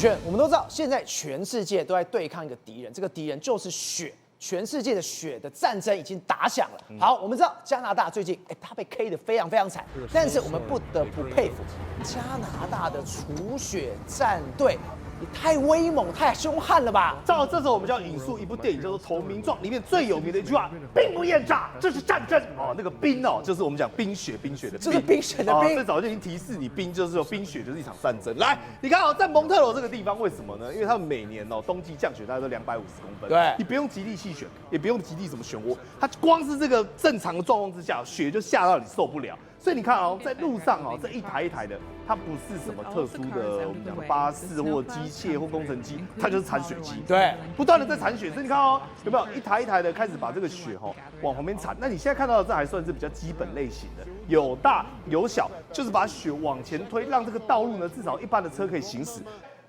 轩，我们都知道，现在全世界都在对抗一个敌人，这个敌人就是血。全世界的血的战争已经打响了。好，我们知道加拿大最近，他被 K 得非常非常惨，但是我们不得不佩服加拿大的除血战队。也太威猛、太凶悍了吧！照这时候我们就要引述一部电影，叫做《投名状》里面最有名的一句话：“兵不厌诈，这是战争。”哦，那个冰哦，就是我们讲冰雪的冰。这是冰雪的冰。最早就已经提示你，冰就是说冰雪就是一场战争。来，你看哦，在蒙特罗这个地方，为什么呢？因为他们每年哦冬季降雪大概都250公分，对，你不用极力细选，也不用极力什么漩涡，它光是这个正常的状况之下，雪就下到你受不了。所以你看哦，在路上哦，这一台一台的，它不是什么特殊的我们讲的巴士或机械或工程机，它就是铲雪机。对，不断的在铲雪。所以你看哦，有没有一台一台的开始把这个雪哦往旁边铲？那你现在看到的这还算是比较基本类型的，有大有小，就是把雪往前推，让这个道路呢至少一般的车可以行驶。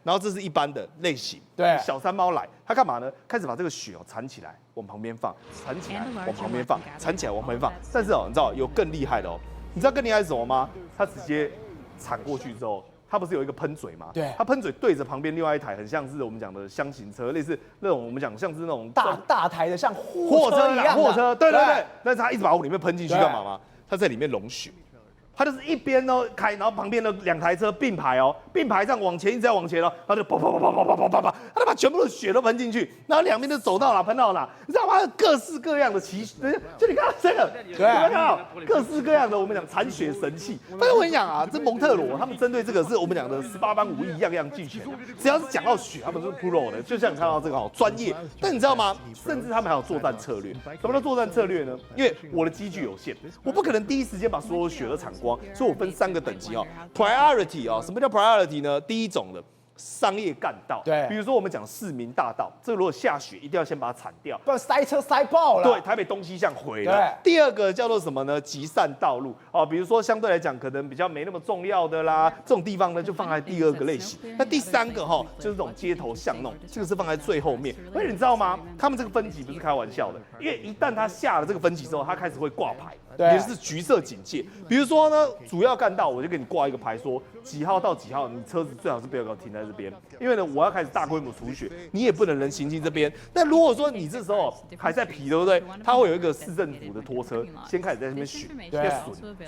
然后这是一般的类型，对，小山猫来，它干嘛呢？开始把这个雪哦铲起来，往旁边放，铲起来往旁边放，铲起来往旁边放。但是哦，你知道有更厉害的哦。你知道更厉害是什么吗？它直接铲过去之后，它不是有一个喷嘴吗？对，它喷嘴对着旁边另外一台，很像是我们讲的箱型车，类似那种我们讲像是那种大台的，像货车一样的。货车，对。但是它一直把往里面喷进去干嘛吗？它在里面融雪。它就是一边呢开，然后旁边的2台车并排哦，并排上往前一直在往前哦，它就啪啪啪啪啪啪啪啪，它就把全部的雪都喷进去，然后两边都走到哪喷到哪，你知道吗？各式各样的就你看到这个，有没有看到各式各样的我们讲铲雪神器？但是我跟你讲啊，这蒙特罗他们针对这个是我们讲的18般武艺，样样俱全，只要是讲到雪，他们都是 pro 的，就像你看到这个哦，专业。但你知道吗？甚至他们还有作战策略。什么叫作战策略呢？因为我的机具有限，我不可能第一时间把所有雪都铲光。所以我分3个等级哦 ，priority 哦，什么叫 priority 呢？第一种的商业干道，对，比如说我们讲市民大道，这个如果下雪，一定要先把它铲掉，不然塞车塞爆了。对，台北东西向毁了。第二个叫做什么呢？集散道路哦，比如说相对来讲可能比较没那么重要的啦，这种地方呢就放在第2个类型。那第3个哈，就是这种街头巷弄，这个是放在最后面。而且你知道吗？他们这个分级不是开玩笑的，因为一旦他下了这个分级之后，他开始会挂牌。也是橘色警戒，比如说呢，主要干道我就给你挂一个牌，说几号到几号，你车子最好是不要给我停在这边，因为呢，我要开始大规模除雪，你也不能人行进这边。那如果说你这时候还在皮，对不对？它会有一个市政府的拖车，先开始在那边雪，对，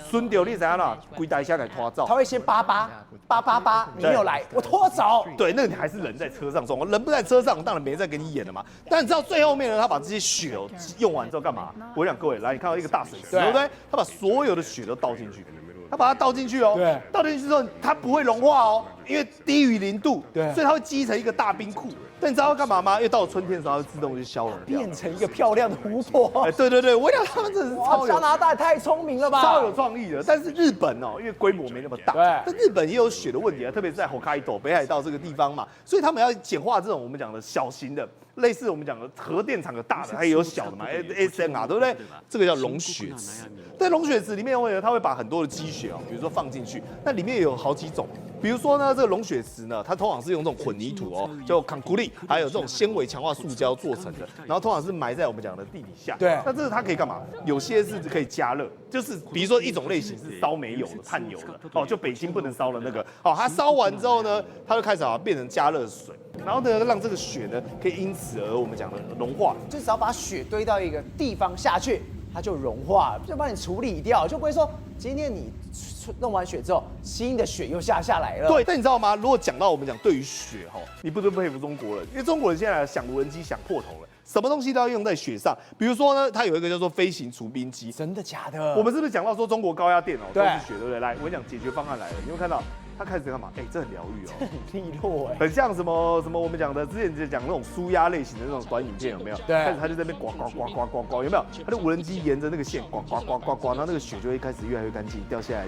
损掉你怎样啦？归大下来拖走，他会先888，你没有来，我拖走。对，那你还是人在车上状况，人不在车上，当然没在给你演了嘛。但你知道最后面呢，他把这些雪用完之后干嘛？我讲各位，来，你看到一个大水池，对不对？他把所有的雪都倒进去，他把它倒进去哦，对，倒进去之后它不会融化哦，因为低于0度，对，所以它会积成一个大冰库。但你知道要干嘛吗？因为到了春天的时候，它会自动就消融掉，变成一个漂亮的湖泊。对，我讲他们真的是超有，加拿大也太聪明了吧，超有创意的。但是日本哦，因为规模没那么大，对，但日本也有雪的问题啊，特别是在Hokkaido北海道这个地方嘛，所以他们要简化这种我们讲的小型的。类似我们讲的核电厂有大的，它也有小的嘛 ，SMR 对不对？这个叫融雪池。在融雪池里面，它会把很多的积雪哦，比如说放进去，那里面也有好几种。比如说呢，这个融雪池呢，它通常是用这种混凝土哦，叫康古力，还有这种纤维强化塑胶做成的，然后通常是埋在我们讲的地底下。对。那这个它可以干嘛？有些是可以加热，就是比如说一种类型是烧煤油的、炭油的，哦，就北京不能烧的那个，哦，它烧完之后呢，它就开始变成加热水。然后呢，让这个雪呢可以因此而我们讲的融化，就只要把雪堆到一个地方下去，它就融化了，就帮你处理掉，就不会说今天你弄完雪之后，新的雪又下来了。对，但你知道吗？如果讲到我们讲对于雪哈，你不得不佩服中国人，因为中国人现在想无人机想破头了。什么东西都要用在雪上，比如说呢，它有一个叫做飞行除冰机。真的假的？我们是不是讲到说中国高压电哦都对是雪，对不对？来，我跟你讲解决方案来了，你会看到它开始干嘛？这很疗愈哦，很利落很像什么我们讲的之前讲那种舒压类型的那种短影片有没有？对，开始它就在那边呱呱呱呱呱呱，有没有？它的无人机沿着那个线呱呱呱呱呱，然后那个雪就会开始越来越干净，掉下来。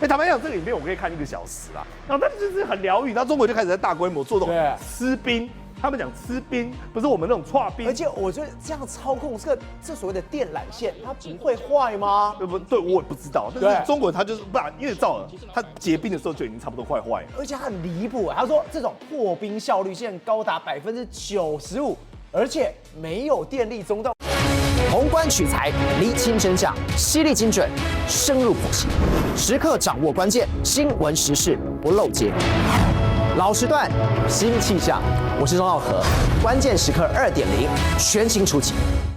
坦白讲，这个影片我可以看1个小时啦，然后但是就是很疗愈，然后中国就开始在大规模做这种吃冰。他们讲吃冰，不是我们那种剉冰。而且我觉得这样操控这所谓的电缆线，它不会坏吗？对，我也不知道。但是中国它就是不然，因为照了，它结冰的时候就已经差不多快坏了。而且它很离谱，他说这种破冰效率现在高达95%，而且没有电力中断。宏观取材，厘清真相，犀利精准，深入剖析，时刻掌握关键，新闻时事不漏接。老时段，新气象。我是钟浩和，关键时刻2.0全新出击。